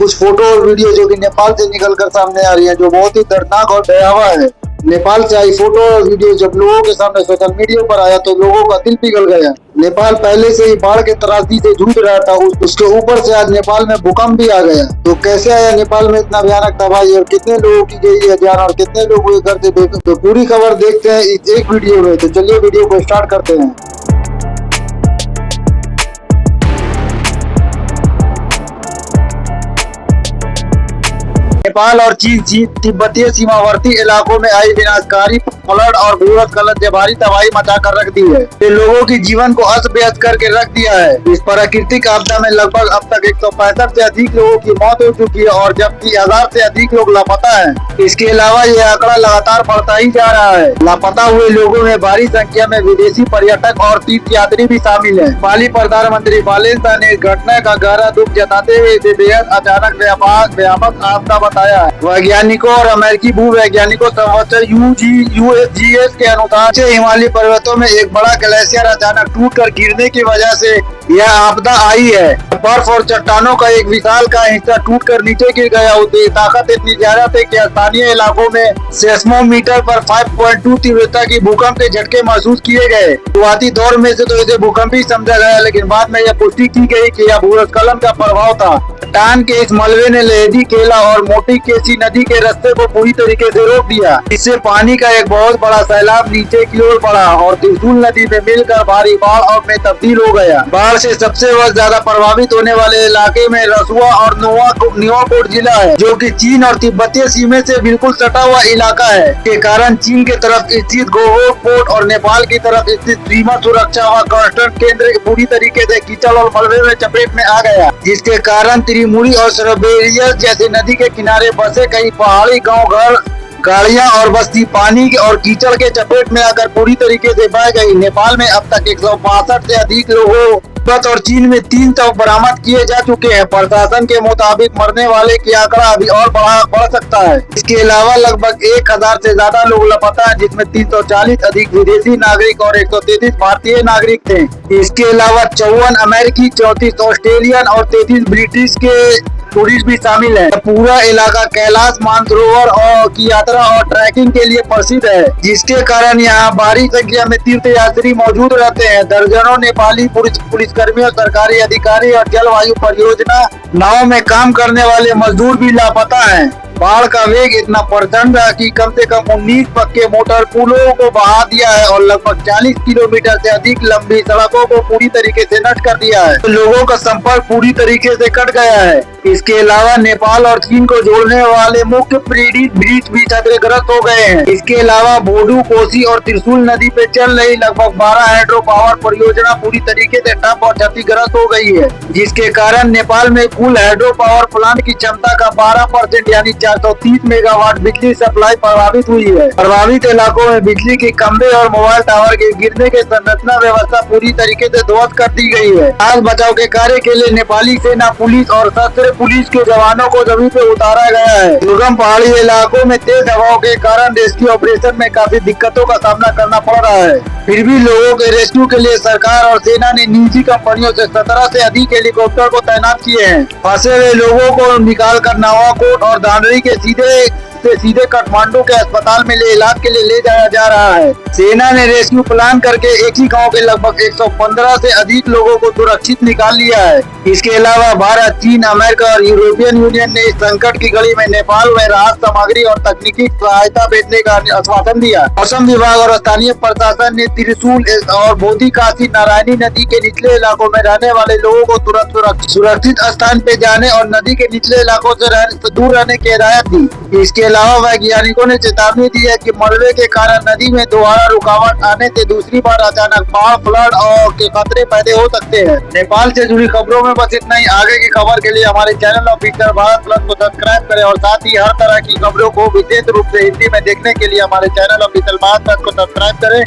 कुछ फोटो और वीडियो जो कि नेपाल से निकलकर सामने आ रही है, जो बहुत ही दर्दनाक और भयावह है। नेपाल से आई फोटो और वीडियो जब लोगों के सामने सोशल मीडिया पर आया तो लोगों का दिल पिघल गया। नेपाल पहले से ही बाढ़ के त्रासदी से जूझ रहा था, उसके ऊपर से आज नेपाल में भूकंप भी आ गया। तो कैसे आया नेपाल में इतना भयानक तबाही और कितने लोगों की गई है जान और कितने लोग हुए घर से बेघर, तो पूरी खबर देखते हैं इस एक वीडियो में। तो चलिए वीडियो को स्टार्ट करते हैं। नेपाल और चीन तिब्बतीय सीमावर्ती इलाकों में आई विनाशकारी फ्लड और भूस्खलन ने भारी तबाही मचाकर रख दी है। ये लोगों की जीवन को अस्त व्यस्त करके रख दिया है। इस प्राकृतिक आपदा में लगभग अब तक 165 से अधिक लोगों की मौत हो चुकी है और जबकि 1000 से अधिक लोग लापता हैं। इसके अलावा यह आंकड़ा लगातार बढ़ता ही जा रहा है। लापता हुए लोगों में भारी संख्या में विदेशी पर्यटक और तीर्थ यात्री भी शामिल है। नेपाली प्रधानमंत्री बालेन ने घटना का गहरा दुख जताते हुए इसे बेहद अचानक व्यापक आपदा बताया है। वैज्ञानिकों और अमेरिकी भूवैज्ञानिकों संवत्सर USGS के अनुसार हिमालय पर्वतों में एक बड़ा ग्लेशियर अचानक टूटकर गिरने की वजह से यह आपदा आई है। बर्फ और चट्टानों का एक विशाल का हिस्सा टूटकर नीचे गिर गया। उसकी ताकत इतनी ज्यादा थी कि स्थानीय इलाकों में सेस्मोमीटर पर 5.2 तीव्रता की भूकंप के झटके महसूस किए गए। शुरुआती दौर में से तो इसे भूकंप ही समझा गया, लेकिन बाद में यह पुष्टि की गई कि यह भूस्खलन का प्रभाव था। चट्टान के इस मलबे ने लेहदी, केला और मोटी केसी नदी के रास्ते को पूरी तरीके से रोक दिया। इससे पानी का एक बहुत बड़ा सैलाब नीचे की ओर बढ़ा और त्रिशूल नदी में मिलकर भारी बाढ़ और में तब्दील हो गया। बाढ़ से सबसे ज्यादा प्रभावित होने वाले इलाके में रसुआ और नुआकोट जिला है, जो कि चीन और तिब्बतीय सीमा से बिल्कुल सटा हुआ इलाका है। के कारण चीन के तरफ स्थित गोहो पोर्ट और नेपाल की तरफ स्थित सीमा सुरक्षा व कस्टम केंद्र पूरी तरीके से कीचड़ और मलबे में चपेट में आ गया, जिसके कारण त्रिमुरी और सरबेरियस जैसे नदी के किनारे बसे कई पहाड़ी गाँव, घर, गाड़ियां और बस्ती पानी और कीचड़ के चपेट में आकर पूरी तरीके से बह गई। नेपाल में अब तक 162 से अधिक लोगों और चीन में 3 शव बरामद किए जा चुके हैं। प्रशासन के मुताबिक मरने वाले की आंकड़ा अभी और बढ़ सकता है। इसके अलावा लगभग 1000 से ज्यादा लोग लापता हैं, जिसमें 340 अधिक विदेशी नागरिक और 133 भारतीय नागरिक थे। इसके अलावा 54 अमेरिकी, 34 ऑस्ट्रेलियन और 33 ब्रिटिश के टूरिस्ट भी शामिल है। पूरा इलाका कैलाश मानसरोवर की यात्रा और ट्रैकिंग के लिए प्रसिद्ध है, जिसके कारण यहाँ भारी संख्या में तीर्थ यात्री मौजूद रहते हैं। दर्जनों नेपाली पुलिसकर्मियों, सरकारी अधिकारी और जलवायु परियोजना नाव में काम करने वाले मजदूर भी लापता हैं। बाढ़ का वेग इतना प्रचंड है कि कम से कम 19 पक्के मोटर पुलों को बहा दिया है और लगभग 40 किलोमीटर से अधिक लंबी सड़कों को पूरी तरीके से नष्ट कर दिया है। तो लोगों का संपर्क पूरी तरीके से कट गया है। इसके अलावा नेपाल और चीन को जोड़ने वाले मुख्य ब्रिज भी क्षतिग्रस्त हो गए हैं। इसके अलावा बोडू, कोसी और त्रिशूल नदी पे चल रही लगभग 12 हाइड्रो पावर परियोजना पूरी तरीके से ठप और क्षतिग्रस्त हो गई है, जिसके कारण नेपाल में कुल हाइड्रो पावर प्लांट की क्षमता का 12% यानी 430 मेगावाट बिजली सप्लाई प्रभावित हुई है। प्रभावित इलाकों में बिजली के खंभे और मोबाइल टावर के गिरने के संरचना व्यवस्था पूरी तरीके से ध्वस्त कर दी गई है। आग बचाव के कार्य के लिए नेपाली सेना, पुलिस और सशस्त्र पुलिस के जवानों को जमीन पे उतारा गया है। दुर्गम पहाड़ी इलाकों में तेज हवाओं के कारण रेस्क्यू ऑपरेशन में काफी दिक्कतों का सामना करना पड़ रहा है। फिर भी लोगों के रेस्क्यू के लिए सरकार और सेना ने निजी कंपनियों से 17 से अधिक हेलीकॉप्टर को तैनात किए हैं। फंसे हुए लोगों को निकालकर नवाकोट और दांडरी के सीधे काठमांडू के अस्पताल में इलाज के लिए ले जाया जा रहा है। सेना ने रेस्क्यू प्लान करके एक ही गांव के लगभग 115 से अधिक लोगों को सुरक्षित निकाल लिया है। इसके अलावा भारत, चीन, अमेरिका और यूरोपियन यूनियन ने इस संकट की घड़ी में नेपाल में राहत सामग्री और तकनीकी सहायता भेजने का आश्वासन दिया। मौसम विभाग और स्थानीय प्रशासन ने त्रिशूल और बोधी काशी नारायणी नदी के निचले इलाकों में रहने वाले लोगों को तुरंत सुरक्षित स्थान पे जाने और नदी के निचले इलाकों से दूर रहने की हिदायत दी। इसके अलावा वैज्ञानिकों ने चेतावनी दी है कि मलबे के कारण नदी में दोबारा रुकावट आने से दूसरी बार अचानक बाढ़, फ्लड और के खतरे पैदा हो सकते हैं। नेपाल से जुड़ी खबरों में बस इतना ही। आगे की खबर के लिए हमारे चैनल ऑफिशियल भारत प्लस को सब्सक्राइब करें और साथ ही हर तरह की खबरों को विशेष रूप से हिंदी में देखने के लिए हमारे चैनल ऑफिशियल भारत प्लस को सब्सक्राइब करें।